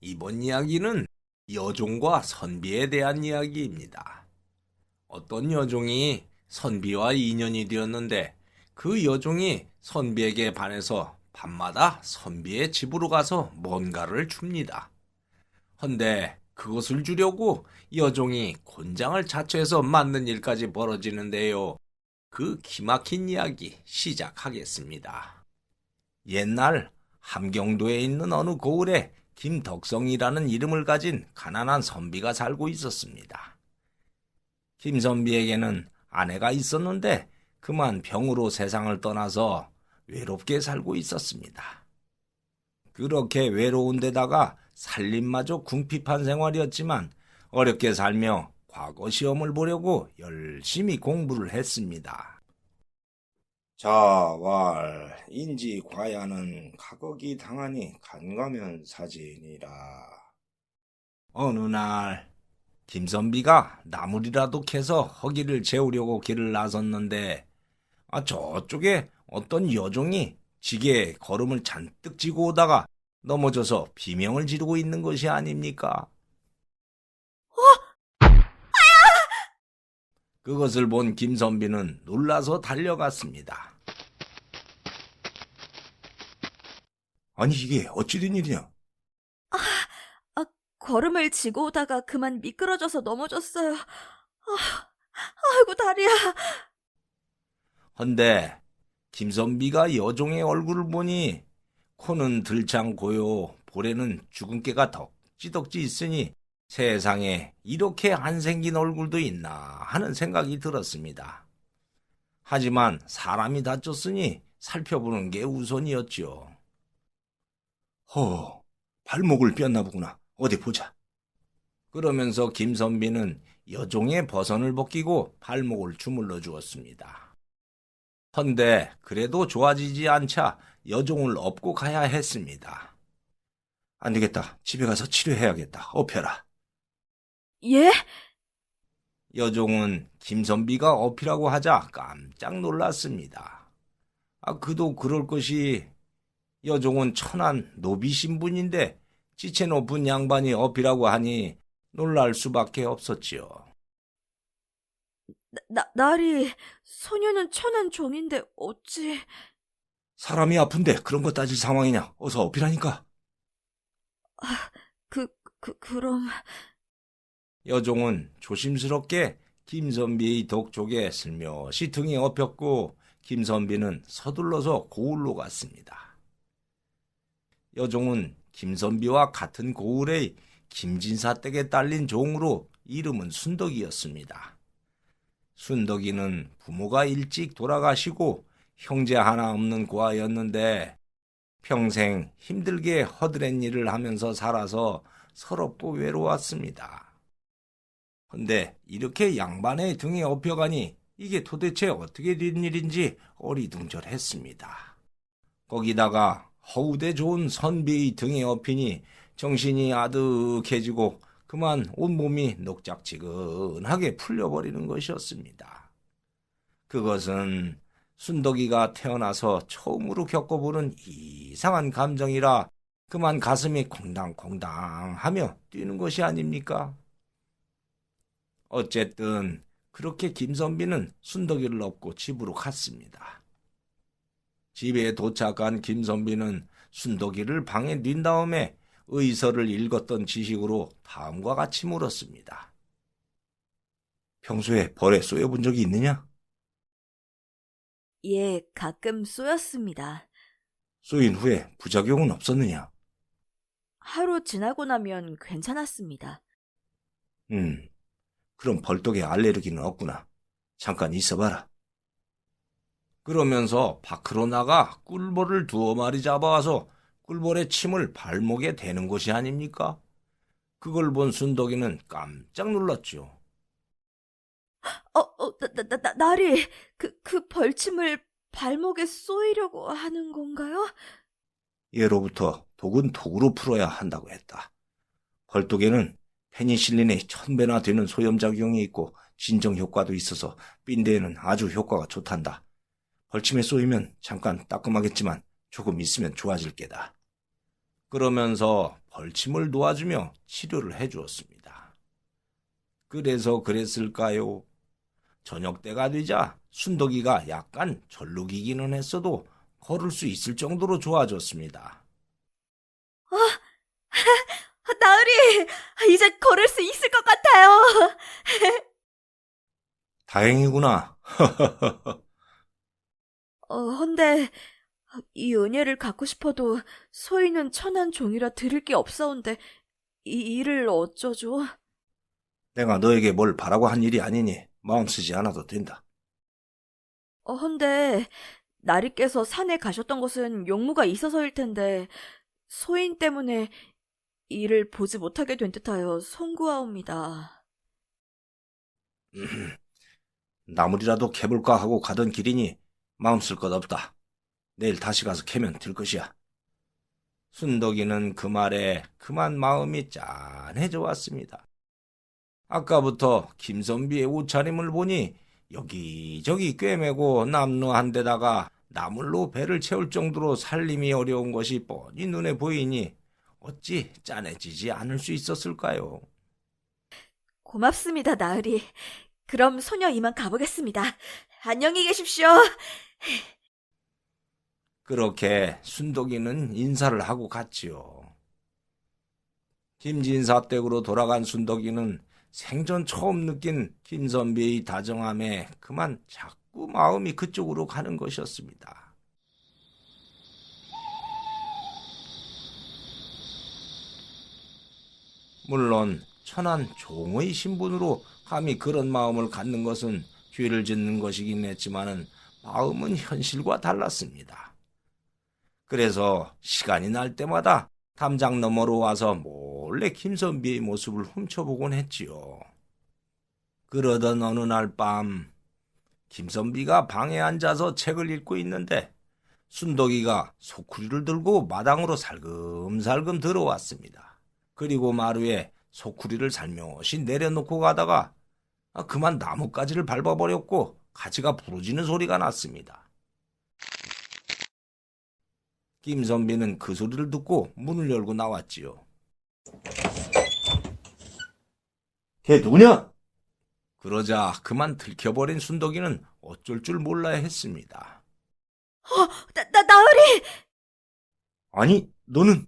이번 이야기는 여종과 선비에 대한 이야기입니다. 어떤 여종이 선비와 인연이 되었는데 그 여종이 선비에게 반해서 밤마다 선비의 집으로 가서 뭔가를 줍니다. 헌데 그것을 주려고 여종이 곤장을 자처해서 맞는 일까지 벌어지는데요. 그 기막힌 이야기 시작하겠습니다. 옛날 함경도에 있는 어느 고을에 김덕성이라는 이름을 가진 가난한 선비가 살고 있었습니다. 김선비에게는 아내가 있었는데 그만 병으로 세상을 떠나서 외롭게 살고 있었습니다. 그렇게 외로운 데다가 살림마저 궁핍한 생활이었지만 어렵게 살며 과거 시험을 보려고 열심히 공부를 했습니다. 자왈 인지 과야는 가거기 당하니 간가면 사지니라. 어느 날 김선비가 나물이라도 캐서 허기를 채우려고 길을 나섰는데 저쪽에 어떤 여종이 지게에 걸음을 잔뜩 지고 오다가 넘어져서 비명을 지르고 있는 것이 아닙니까? 그것을 본 김선비는 놀라서 달려갔습니다. 아니 이게 어찌 된 일이냐? 아, 걸음을 지고 오다가 그만 미끄러져서 넘어졌어요. 아이고, 다리야. 헌데 김선비가 여종의 얼굴을 보니 코는 들창고요, 볼에는 주근깨가 덕지덕지 있으니 세상에 이렇게 안 생긴 얼굴도 있나 하는 생각이 들었습니다. 하지만 사람이 다쳤으니 살펴보는 게 우선이었죠. 발목을 뼈나 보구나. 어디 보자. 그러면서 김선비는 여종의 버선을 벗기고 발목을 주물러 주었습니다. 헌데 그래도 좋아지지 않자 여종을 업고 가야 했습니다. 안 되겠다. 집에 가서 치료해야겠다. 업혀라. 예? 여종은 김선비가 업히라고 하자 깜짝 놀랐습니다. 그도 그럴 것이 여종은 천한 노비 신분인데 지체 높은 양반이 업이라고 하니 놀랄 수밖에 없었지요. 나리, 소녀는 천한 종인데 어찌... 사람이 아픈데 그런 거 따질 상황이냐? 어서 업이라니까. 그럼... 여종은 조심스럽게 김선비의 독촉에 슬며시 등에 업혔고 김선비는 서둘러서 고을로 갔습니다. 여종은 김선비와 같은 고을의 김진사 댁에 딸린 종으로 이름은 순덕이었습니다. 순덕이는 부모가 일찍 돌아가시고 형제 하나 없는 고아였는데 평생 힘들게 허드렛 일을 하면서 살아서 서럽고 외로웠습니다. 근데 이렇게 양반의 등에 업혀가니 이게 도대체 어떻게 된 일인지 어리둥절했습니다. 거기다가 허우대 좋은 선비의 등에 업히니 정신이 아득해지고 그만 온몸이 녹작지근하게 풀려버리는 것이었습니다. 그것은 순덕이가 태어나서 처음으로 겪어보는 이상한 감정이라 그만 가슴이 콩당콩당하며 뛰는 것이 아닙니까? 어쨌든 그렇게 김선비는 순덕이를 업고 집으로 갔습니다. 집에 도착한 김선비는 순덕이를 방에 뛴 다음에 의서를 읽었던 지식으로 다음과 같이 물었습니다. 평소에 벌에 쏘여본 적이 있느냐? 예, 가끔 쏘였습니다. 쏘인 후에 부작용은 없었느냐? 하루 지나고 나면 괜찮았습니다. 그럼 벌독에 알레르기는 없구나. 잠깐 있어봐라. 그러면서 밖으로 나가 꿀벌을 2마리 잡아와서 꿀벌의 침을 발목에 대는 것이 아닙니까? 그걸 본 순덕이는 깜짝 놀랐죠. 나리, 그 벌침을 발목에 쏘이려고 하는 건가요? 예로부터 독은 독으로 풀어야 한다고 했다. 벌독에는 페니실린의 1000배나 되는 소염작용이 있고 진정 효과도 있어서 삔대에는 아주 효과가 좋단다. 벌침에 쏘이면 잠깐 따끔하겠지만 조금 있으면 좋아질 게다. 그러면서 벌침을 놓아주며 치료를 해주었습니다. 그래서 그랬을까요? 저녁 때가 되자 순덕이가 약간 절룩이기는 했어도 걸을 수 있을 정도로 좋아졌습니다. 나으리, 이제 걸을 수 있을 것 같아요. 다행이구나. 헌데 이 은혜를 갖고 싶어도 소희는 천한 종이라 들을 게 없사온데 이 일을 어쩌죠? 내가 너에게 뭘 바라고 한 일이 아니니 마음 쓰지 않아도 된다. 헌데 나리께서 산에 가셨던 것은 용무가 있어서일 텐데 소인 때문에 이를 보지 못하게 된 듯하여 송구하옵니다. 나물이라도 캐볼까 하고 가던 길이니 마음 쓸 것 없다. 내일 다시 가서 캐면 될 것이야. 순덕이는 그 말에 그만 마음이 짠해져 왔습니다. 아까부터 김선비의 옷차림을 보니 여기저기 꿰매고 남루한 데다가 나물로 배를 채울 정도로 살림이 어려운 것이 뻔히 눈에 보이니 어찌 짠해지지 않을 수 있었을까요? 고맙습니다, 나으리. 그럼 소녀 이만 가보겠습니다. 안녕히 계십시오. 그렇게 순덕이는 인사를 하고 갔지요. 김진사댁으로 돌아간 순덕이는 생전 처음 느낀 김선비의 다정함에 그만 자꾸 마음이 그쪽으로 가는 것이었습니다. 물론 천한 종의 신분으로 감히 그런 마음을 갖는 것은 죄를 짓는 것이긴 했지만은 마음은 현실과 달랐습니다. 그래서 시간이 날 때마다 담장 너머로 와서 몰래 김선비의 모습을 훔쳐보곤 했지요. 그러던 어느 날 밤 김선비가 방에 앉아서 책을 읽고 있는데 순덕이가 소쿠리를 들고 마당으로 살금살금 들어왔습니다. 그리고 마루에 소쿠리를 살며시 내려놓고 가다가 그만 나뭇가지를 밟아버렸고 가지가 부러지는 소리가 났습니다. 김선비는 그 소리를 듣고 문을 열고 나왔지요. 걔 누구냐? 그러자 그만 들켜버린 순덕이는 어쩔 줄 몰라야 했습니다. 나으리! 아니, 너는?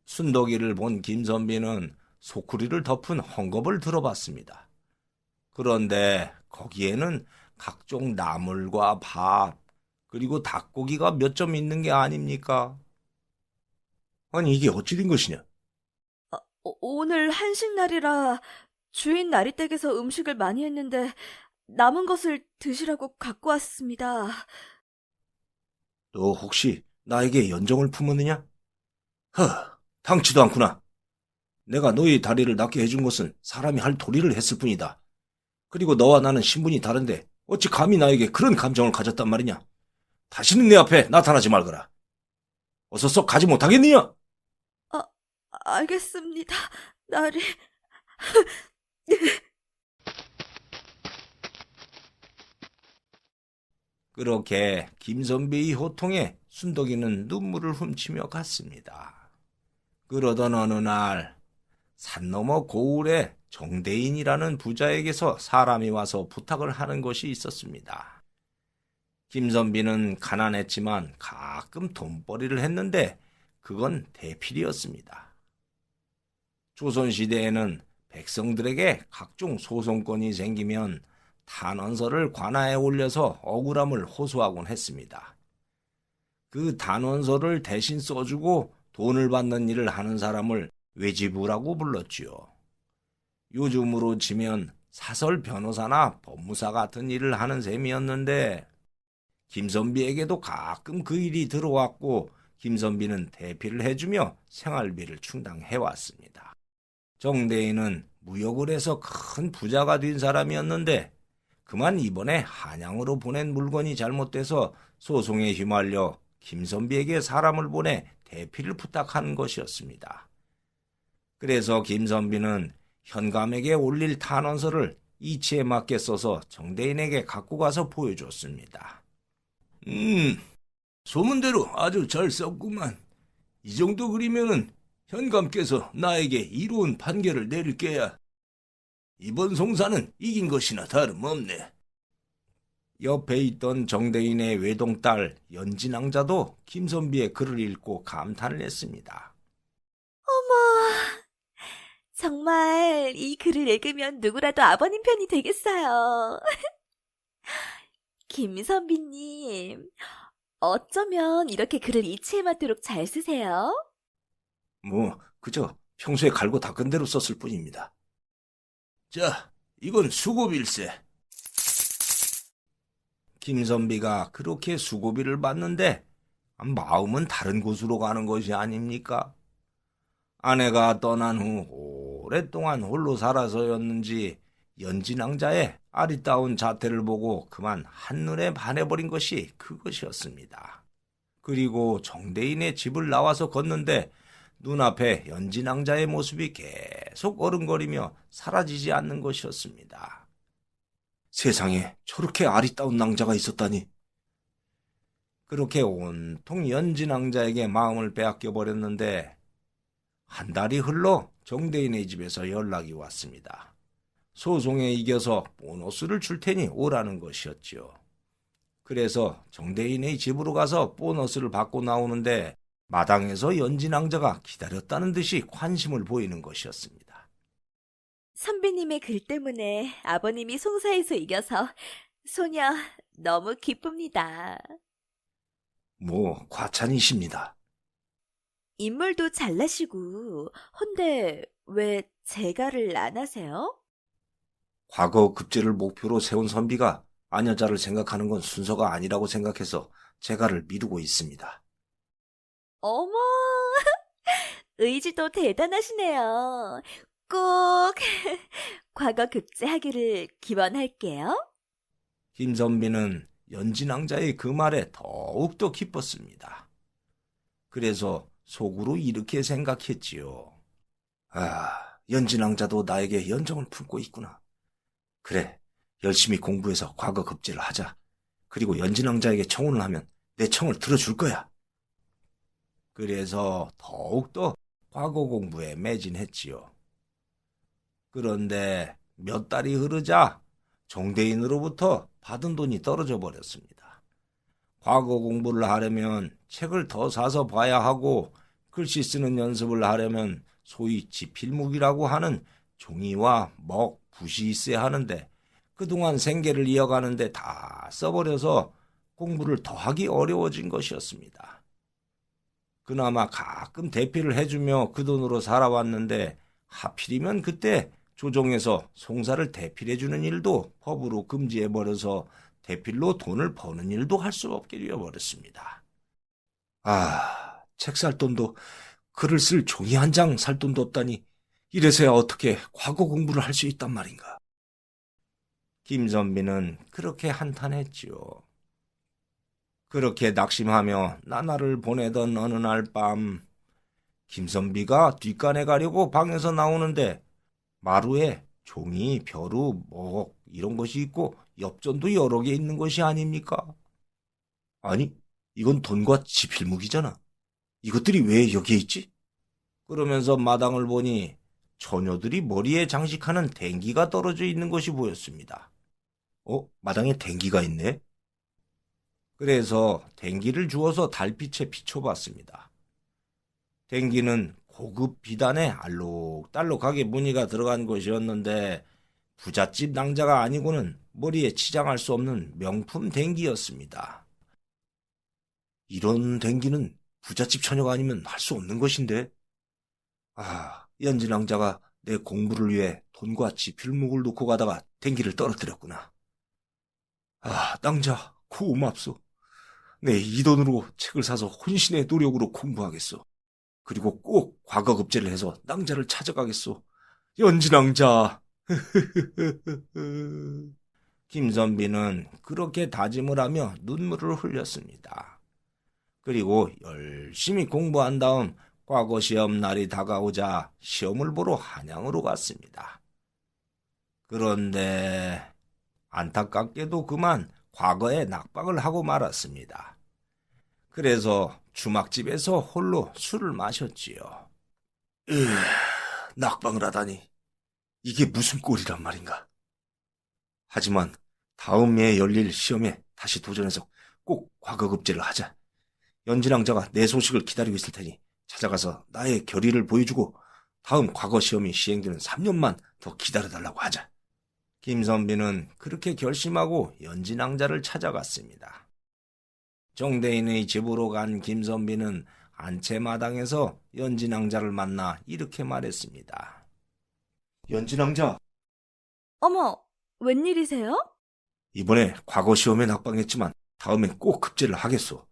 순덕이를 본 김선비는 소쿠리를 덮은 헝겊을 들어봤습니다. 그런데 거기에는 각종 나물과 밥, 그리고 닭고기가 몇 점 있는 게 아닙니까? 아니, 이게 어찌 된 것이냐? 오늘 한식날이라 주인 나리댁에서 음식을 많이 했는데 남은 것을 드시라고 갖고 왔습니다. 너 혹시 나에게 연정을 품었느냐? 당치도 않구나. 내가 너의 다리를 낫게 해준 것은 사람이 할 도리를 했을 뿐이다. 그리고 너와 나는 신분이 다른데 어찌 감히 나에게 그런 감정을 가졌단 말이냐? 다시는 내 앞에 나타나지 말거라. 어서 썩 가지 못하겠느냐? 알겠습니다, 나리. 그렇게 김선비의 호통에 순덕이는 눈물을 훔치며 갔습니다. 그러던 어느 날 산 너머 고을에 정대인이라는 부자에게서 사람이 와서 부탁을 하는 것이 있었습니다. 김선비는 가난했지만 가끔 돈벌이를 했는데 그건 대필이었습니다. 조선시대에는 백성들에게 각종 소송권이 생기면 단원서를 관아에 올려서 억울함을 호소하곤 했습니다. 그 단원서를 대신 써주고 돈을 받는 일을 하는 사람을 외지부라고 불렀지요. 요즘으로 치면 사설 변호사나 법무사 같은 일을 하는 셈이었는데 김선비에게도 가끔 그 일이 들어왔고 김선비는 대피를 해주며 생활비를 충당해왔습니다. 정대인은 무역을 해서 큰 부자가 된 사람이었는데 그만 이번에 한양으로 보낸 물건이 잘못돼서 소송에 휘말려 김선비에게 사람을 보내 대피를 부탁한 것이었습니다. 그래서 김선비는 현감에게 올릴 탄원서를 이치에 맞게 써서 정대인에게 갖고 가서 보여줬습니다. 소문대로 아주 잘 썼구만. 이 정도 그리면은 현감께서 나에게 이로운 판결을 내릴 게야. 이번 송사는 이긴 것이나 다름없네. 옆에 있던 정대인의 외동딸 연진왕자도 김선비의 글을 읽고 감탄을 했습니다. 어머, 정말 이 글을 읽으면 누구라도 아버님 편이 되겠어요. 김선비님, 어쩌면 이렇게 글을 이치에 맞도록 잘 쓰세요? 그저 평소에 갈고 닦은 대로 썼을 뿐입니다. 자, 이건 수고빌세. 김선비가 그렇게 수고비를 받는데 마음은 다른 곳으로 가는 것이 아닙니까? 아내가 떠난 후 오랫동안 홀로 살아서였는지 연진왕자의 아리따운 자태를 보고 그만 한눈에 반해버린 것이 그것이었습니다. 그리고 정대인의 집을 나와서 걷는데 눈앞에 연진왕자의 모습이 계속 어른거리며 사라지지 않는 것이었습니다. 세상에 저렇게 아리따운 낭자가 있었다니. 그렇게 온통 연진왕자에게 마음을 빼앗겨 버렸는데 한 달이 흘러 정대인의 집에서 연락이 왔습니다. 소송에 이겨서 보너스를 줄 테니 오라는 것이었죠. 그래서 정대인의 집으로 가서 보너스를 받고 나오는데 마당에서 연진왕자가 기다렸다는 듯이 관심을 보이는 것이었습니다. 선비님의 글 때문에 아버님이 송사에서 이겨서 소녀 너무 기쁩니다. 과찬이십니다. 인물도 잘나시고 헌데 왜 제가를 안 하세요? 과거 급제를 목표로 세운 선비가 아녀자를 생각하는 건 순서가 아니라고 생각해서 제가를 미루고 있습니다. 어머, 의지도 대단하시네요. 꼭 과거 급제하기를 기원할게요. 김선비는 연진왕자의 그 말에 더욱더 기뻤습니다. 그래서 속으로 이렇게 생각했지요. 연진왕자도 나에게 연정을 품고 있구나. 그래, 열심히 공부해서 과거 급제를 하자. 그리고 연진왕자에게 청혼을 하면 내 청을 들어줄 거야. 그래서 더욱더 과거 공부에 매진했지요. 그런데 몇 달이 흐르자 정대인으로부터 받은 돈이 떨어져 버렸습니다. 과거 공부를 하려면 책을 더 사서 봐야 하고 글씨 쓰는 연습을 하려면 소위 지필묵이라고 하는 종이와 먹, 붓이 있어야 하는데 그동안 생계를 이어가는데 다 써버려서 공부를 더 하기 어려워진 것이었습니다. 그나마 가끔 대필을 해주며 그 돈으로 살아왔는데 하필이면 그때 조정에서 송사를 대필해주는 일도 법으로 금지해버려서 대필로 돈을 버는 일도 할 수 없게 되어버렸습니다. 책 살 돈도 글을 쓸 종이 한 장 살 돈도 없다니 이래서야 어떻게 과거 공부를 할 수 있단 말인가. 김선비는 그렇게 한탄했지요. 그렇게 낙심하며 나날을 보내던 어느 날 밤 김선비가 뒷간에 가려고 방에서 나오는데 마루에 종이, 벼루, 먹 이런 것이 있고 엽전도 여러 개 있는 것이 아닙니까? 아니, 이건 돈과 지필묵이잖아. 이것들이 왜 여기에 있지? 그러면서 마당을 보니 처녀들이 머리에 장식하는 댕기가 떨어져 있는 것이 보였습니다. 마당에 댕기가 있네? 그래서 댕기를 주워서 달빛에 비춰봤습니다. 댕기는 고급 비단에 알록달록하게 무늬가 들어간 것이었는데 부잣집 낭자가 아니고는 머리에 치장할 수 없는 명품 댕기였습니다. 이런 댕기는 부잣집 처녀가 아니면 할 수 없는 것인데. 연진왕자가 내 공부를 위해 돈과 지필묵을 놓고 가다가 댕기를 떨어뜨렸구나. 낭자 고맙소. 내 이 돈으로 책을 사서 혼신의 노력으로 공부하겠소. 그리고 꼭 과거 급제를 해서 낭자를 찾아가겠소. 연진왕자. 김선비는 그렇게 다짐을 하며 눈물을 흘렸습니다. 그리고 열심히 공부한 다음 과거 시험 날이 다가오자 시험을 보러 한양으로 갔습니다. 그런데 안타깝게도 그만 과거에 낙방을 하고 말았습니다. 그래서 주막집에서 홀로 술을 마셨지요. 낙방을 하다니. 이게 무슨 꼴이란 말인가. 하지만 다음 해에 열릴 시험에 다시 도전해서 꼭 과거 급제를 하자. 연진왕자가 내 소식을 기다리고 있을 테니 찾아가서 나의 결의를 보여주고 다음 과거 시험이 시행되는 3년만 더 기다려달라고 하자. 김선비는 그렇게 결심하고 연진왕자를 찾아갔습니다. 정대인의 집으로 간 김선비는 안채마당에서 연진왕자를 만나 이렇게 말했습니다. 연진왕자, 어머, 웬일이세요? 이번에 과거 시험에 낙방했지만 다음엔 꼭 급제를 하겠소.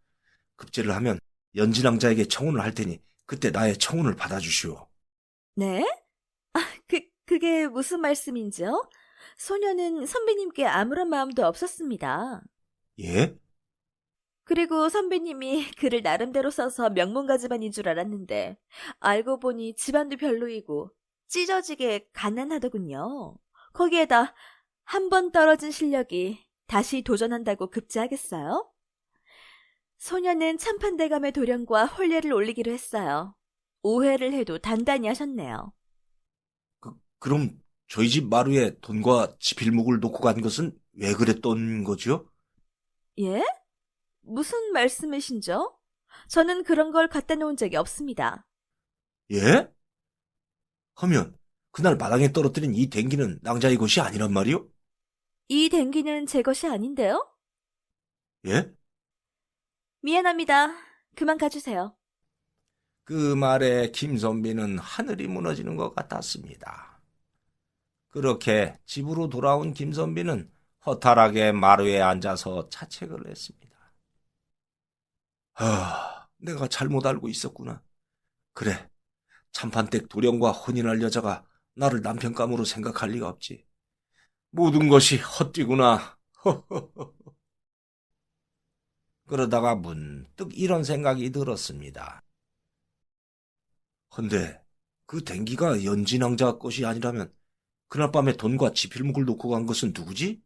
급제를 하면 연진왕자에게 청혼을 할 테니 그때 나의 청혼을 받아주시오. 네? 아, 그게 무슨 말씀인지요? 소녀는 선배님께 아무런 마음도 없었습니다. 예? 그리고 선배님이 글을 나름대로 써서 명문가 집안인 줄 알았는데 알고 보니 집안도 별로이고 찢어지게 가난하더군요. 거기에다 한 번 떨어진 실력이 다시 도전한다고 급제하겠어요? 소녀는 참판대감의 도령과 혼례를 올리기로 했어요. 오해를 해도 단단히 하셨네요. 그럼 저희 집 마루에 돈과 지필목을 놓고 간 것은 왜 그랬던 거지요? 예? 무슨 말씀이신죠? 저는 그런 걸 갖다 놓은 적이 없습니다. 예? 하면 그날 마당에 떨어뜨린 이 댕기는 낭자의 것이 아니란 말이요? 이 댕기는 제 것이 아닌데요? 예? 미안합니다. 그만 가주세요. 그 말에 김선비는 하늘이 무너지는 것 같았습니다. 그렇게 집으로 돌아온 김선비는 허탈하게 마루에 앉아서 자책을 했습니다. 내가 잘못 알고 있었구나. 그래, 참판댁 도령과 혼인할 여자가 나를 남편감으로 생각할 리가 없지. 모든 것이 헛되구나. 그러다가 문득 이런 생각이 들었습니다. 헌데 그 댕기가 연진왕자 것이 아니라면 그날 밤에 돈과 지필목을 놓고 간 것은 누구지?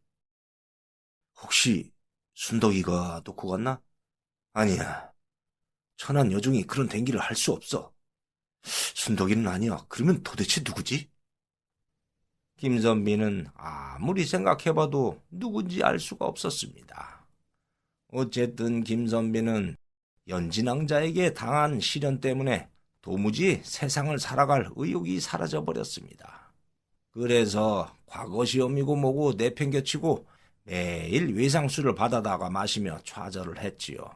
혹시 순덕이가 놓고 갔나? 아니야. 천한 여종이 그런 댕기를 할 수 없어. 순덕이는 아니야. 그러면 도대체 누구지? 김선비는 아무리 생각해봐도 누군지 알 수가 없었습니다. 어쨌든 김선비는 연진왕자에게 당한 시련 때문에 도무지 세상을 살아갈 의욕이 사라져버렸습니다. 그래서 과거 시험이고 뭐고 내팽개치고 매일 외상술을 받아다가 마시며 좌절을 했지요.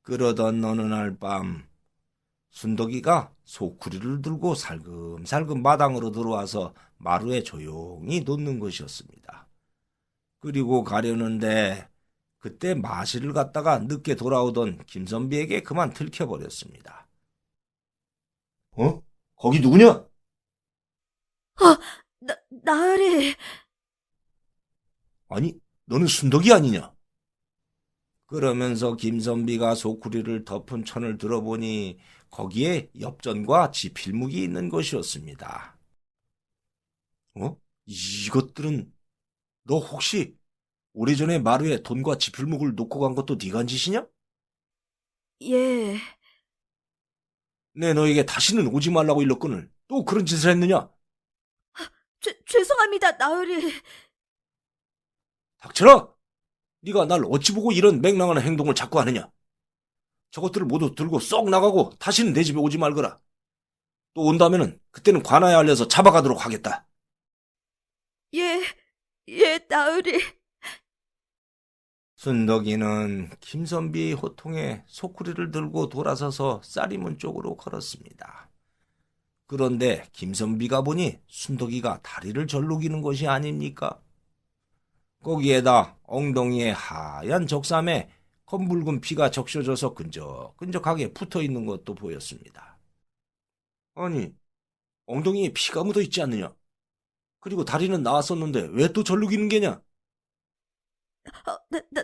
그러던 어느 날 밤 순덕이가 소쿠리를 들고 살금살금 마당으로 들어와서 마루에 조용히 놓는 것이었습니다. 그리고 가려는데 그때 마실을 갖다가 늦게 돌아오던 김선비에게 그만 들켜버렸습니다. 거기 누구냐? 나으리. 아니, 너는 순덕이 아니냐? 그러면서 김선비가 소쿠리를 덮은 천을 들어보니 거기에 엽전과 지필묵이 있는 것이었습니다. 이것들은 너 혹시 오래전에 마루에 돈과 지필묵을 놓고 간 것도 네가 한 짓이냐? 예. 내 너에게 다시는 오지 말라고 일렀거늘 또 그런 짓을 했느냐? 죄송합니다, 나으리. 닥쳐라! 네가 날 어찌 보고 이런 맹랑한 행동을 자꾸 하느냐? 저것들을 모두 들고 쏙 나가고 다시는 내 집에 오지 말거라. 또 온다면은 그때는 관아에 알려서 잡아가도록 하겠다. 예, 나으리. 순덕이는 김선비의 호통에 소쿠리를 들고 돌아서서 쌀이문 쪽으로 걸었습니다. 그런데 김선비가 보니 순덕이가 다리를 절룩이는 것이 아닙니까? 거기에다 엉덩이에 하얀 적삼에 검붉은 피가 적셔져서 끈적끈적하게 붙어있는 것도 보였습니다. 아니, 엉덩이에 피가 묻어있지 않느냐? 그리고 다리는 나왔었는데 왜 또 절룩이는 게냐?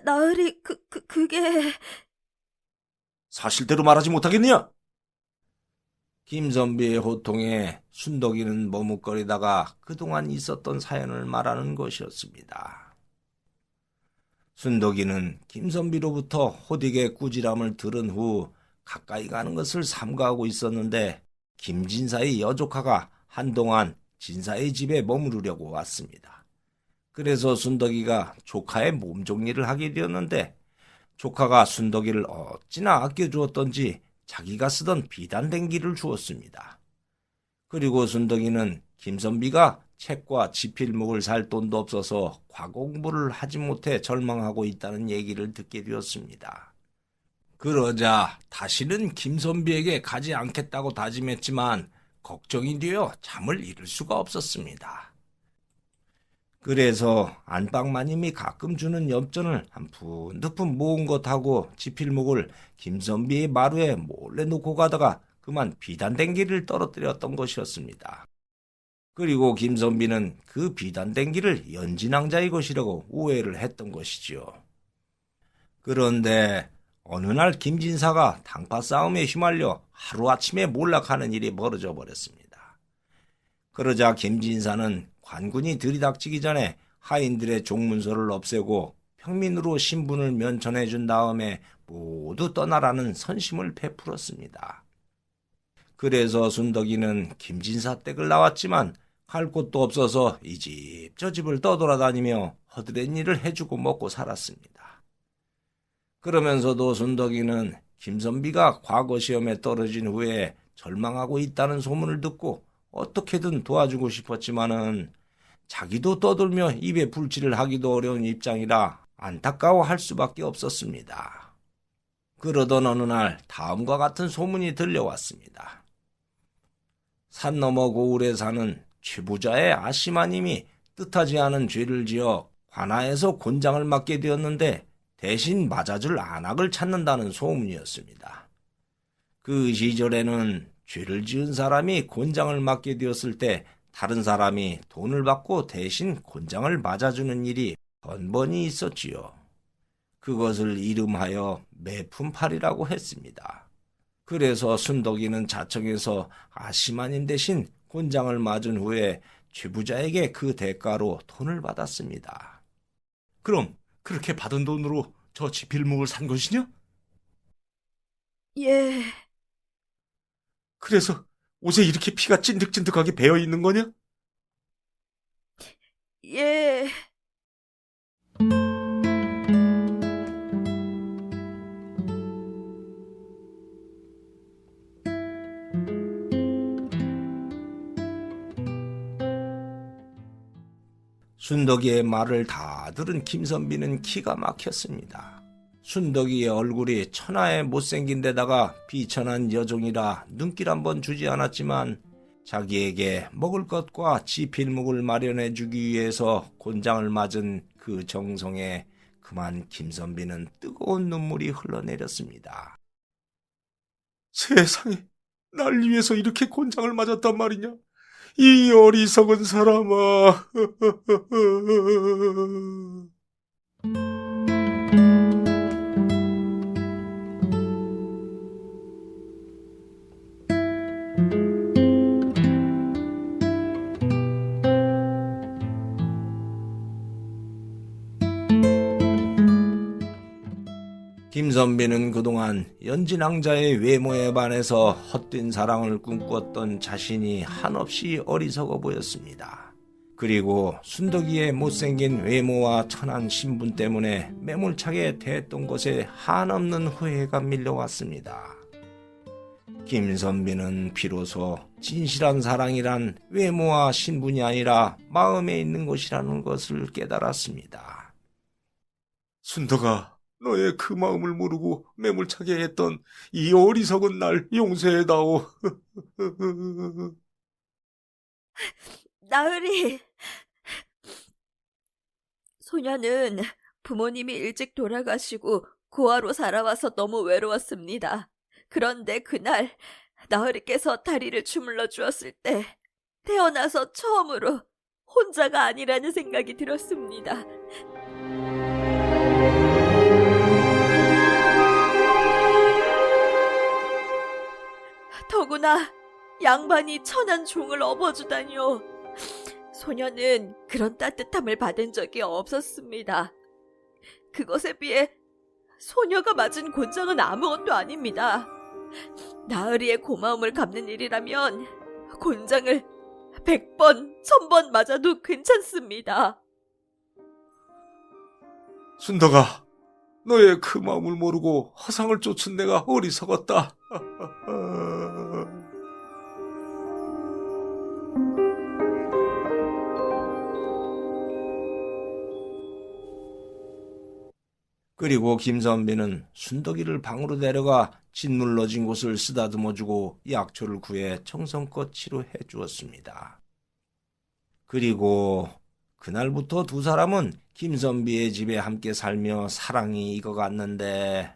나으리, 그게... 사실대로 말하지 못하겠느냐? 김선비의 호통에 순덕이는 머뭇거리다가 그동안 있었던 사연을 말하는 것이었습니다. 순덕이는 김선비로부터 호되게 꾸지람을 들은 후 가까이 가는 것을 삼가하고 있었는데 김진사의 여조카가 한동안 진사의 집에 머무르려고 왔습니다. 그래서 순덕이가 조카의 몸종일을 하게 되었는데 조카가 순덕이를 어찌나 아껴주었던지 자기가 쓰던 비단댕기를 주었습니다. 그리고 순덕이는 김선비가 책과 지필목을 살 돈도 없어서 과공부를 하지 못해 절망하고 있다는 얘기를 듣게 되었습니다. 그러자 다시는 김선비에게 가지 않겠다고 다짐했지만 걱정이 되어 잠을 이룰 수가 없었습니다. 그래서 안방마님이 가끔 주는 엽전을 한 푼 두 푼 모은 것하고 지필목을 김선비의 마루에 몰래 놓고 가다가 그만 비단댕기를 떨어뜨렸던 것이었습니다. 그리고 김선비는 그 비단댕기를 연진왕자의 것이라고 오해를 했던 것이지요. 그런데 어느 날 김진사가 당파 싸움에 휘말려 하루아침에 몰락하는 일이 벌어져 버렸습니다. 그러자 김진사는 관군이 들이닥치기 전에 하인들의 종문서를 없애고 평민으로 신분을 면천해 준 다음에 모두 떠나라는 선심을 베풀었습니다. 그래서 순덕이는 김진사 댁을 나왔지만 갈 곳도 없어서 이 집 저 집을 떠돌아다니며 허드렛 일을 해주고 먹고 살았습니다. 그러면서도 순덕이는 김선비가 과거 시험에 떨어진 후에 절망하고 있다는 소문을 듣고 어떻게든 도와주고 싶었지만은 자기도 떠돌며 입에 불칠을 하기도 어려운 입장이라 안타까워할 수밖에 없었습니다. 그러던 어느 날 다음과 같은 소문이 들려왔습니다. 산 너머 고을에 사는 최부자의 아시마님이 뜻하지 않은 죄를 지어 관아에서 곤장을 맞게 되었는데 대신 맞아줄 안악을 찾는다는 소문이었습니다. 그 시절에는 죄를 지은 사람이 곤장을 맞게 되었을 때 다른 사람이 돈을 받고 대신 곤장을 맞아주는 일이 번번이 있었지요. 그것을 이름하여 매품팔이라고 했습니다. 그래서 순덕이는 자청에서 아시마님 대신 곤장을 맞은 후에 최부자에게 그 대가로 돈을 받았습니다. 그럼 그렇게 받은 돈으로 저 지필목을 산 것이냐? 예, 그래서 옷에 이렇게 피가 찐득찐득하게 배어 있는 거냐? 예. 순덕이의 말을 다 들은 김선비는 기가 막혔습니다. 순덕이의 얼굴이 천하에 못생긴 데다가 비천한 여종이라 눈길 한번 주지 않았지만 자기에게 먹을 것과 지필목을 마련해 주기 위해서 곤장을 맞은 그 정성에 그만 김선비는 뜨거운 눈물이 흘러내렸습니다. 세상에, 날 위해서 이렇게 곤장을 맞았단 말이냐? 이 어리석은 사람아. 김선비는 그동안 연진왕자의 외모에 반해서 헛된 사랑을 꿈꾸었던 자신이 한없이 어리석어 보였습니다. 그리고 순덕이의 못생긴 외모와 천한 신분 때문에 매몰차게 대했던 것에 한없는 후회가 밀려왔습니다. 김선비는 비로소 진실한 사랑이란 외모와 신분이 아니라 마음에 있는 것이라는 것을 깨달았습니다. 순덕아, 너의 그 마음을 모르고 매몰차게 했던 이 어리석은 날 용서해다오. 나으리. 소녀는 부모님이 일찍 돌아가시고 고아로 살아와서 너무 외로웠습니다. 그런데 그날 나으리께서 다리를 주물러 주었을 때 태어나서 처음으로 혼자가 아니라는 생각이 들었습니다. 더구나 양반이 천한 종을 업어주다니요. 소녀는 그런 따뜻함을 받은 적이 없었습니다. 그것에 비해 소녀가 맞은 곤장은 아무것도 아닙니다. 나으리의 고마움을 갚는 일이라면 곤장을 100번, 1000번 맞아도 괜찮습니다. 순덕아, 너의 그 마음을 모르고 허상을 쫓은 내가 어리석었다. 그리고 김선비는 순덕이를 방으로 데려가 짓눌러진 곳을 쓰다듬어주고 약초를 구해 정성껏 치료해 주었습니다. 그리고 그날부터 두 사람은 김선비의 집에 함께 살며 사랑이 익어갔는데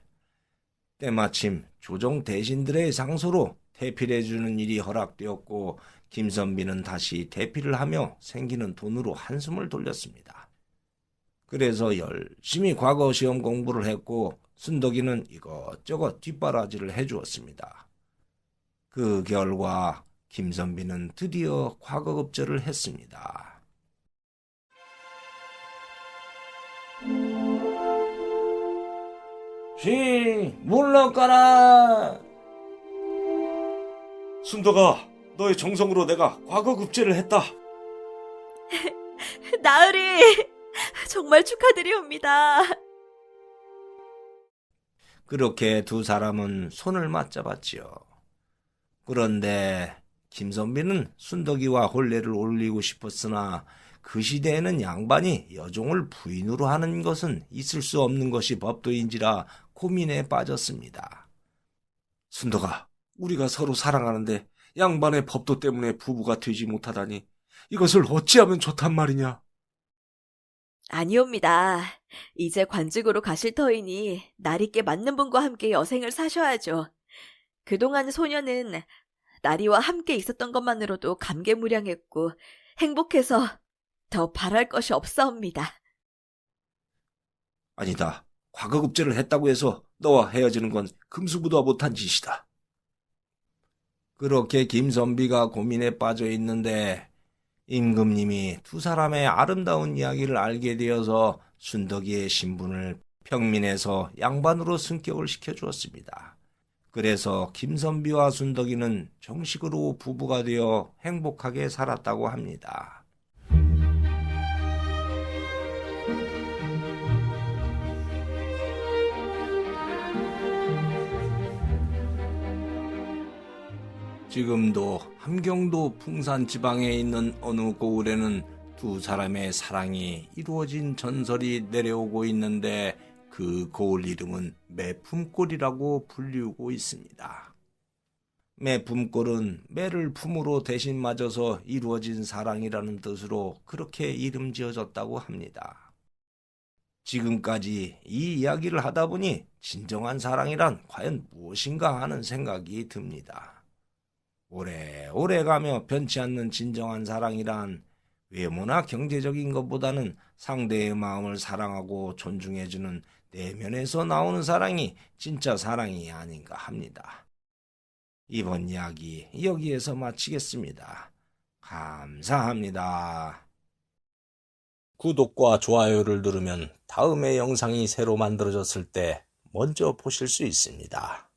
때마침 조정 대신들의 상소로 대필해주는 일이 허락되었고 김선비는 다시 대필을 하며 생기는 돈으로 한숨을 돌렸습니다. 그래서 열심히 과거 시험 공부를 했고 순덕이는 이것저것 뒷바라지를 해주었습니다. 그 결과 김선비는 드디어 과거급제를 했습니다. 물러가라. 순덕아, 너의 정성으로 내가 과거급제를 했다. 나으리! 정말 축하드리옵니다. 그렇게 두 사람은 손을 맞잡았지요. 그런데 김선비는 순덕이와 혼례를 올리고 싶었으나 그 시대에는 양반이 여종을 부인으로 하는 것은 있을 수 없는 것이 법도인지라 고민에 빠졌습니다. 순덕아, 우리가 서로 사랑하는데 양반의 법도 때문에 부부가 되지 못하다니 이것을 어찌하면 좋단 말이냐? 아니옵니다. 이제 관직으로 가실 터이니 나리께 맞는 분과 함께 여생을 사셔야죠. 그동안 소녀는 나리와 함께 있었던 것만으로도 감개무량했고 행복해서 더 바랄 것이 없사옵니다. 아니다. 과거급제를 했다고 해서 너와 헤어지는 건 금수보다 못한 짓이다. 그렇게 김선비가 고민에 빠져 있는데 임금님이 두 사람의 아름다운 이야기를 알게 되어서 순덕이의 신분을 평민에서 양반으로 승격을 시켜주었습니다. 그래서 김선비와 순덕이는 정식으로 부부가 되어 행복하게 살았다고 합니다. 지금도 함경도 풍산 지방에 있는 어느 고을에는 두 사람의 사랑이 이루어진 전설이 내려오고 있는데 그 고을 이름은 매품골이라고 불리우고 있습니다. 매품골은 매를 품으로 대신 맞아서 이루어진 사랑이라는 뜻으로 그렇게 이름 지어졌다고 합니다. 지금까지 이 이야기를 하다 보니 진정한 사랑이란 과연 무엇인가 하는 생각이 듭니다. 오래오래 가며 변치 않는 진정한 사랑이란 외모나 경제적인 것보다는 상대의 마음을 사랑하고 존중해주는 내면에서 나오는 사랑이 진짜 사랑이 아닌가 합니다. 이번 이야기 여기에서 마치겠습니다. 감사합니다. 구독과 좋아요를 누르면 다음에 영상이 새로 만들어졌을 때 먼저 보실 수 있습니다.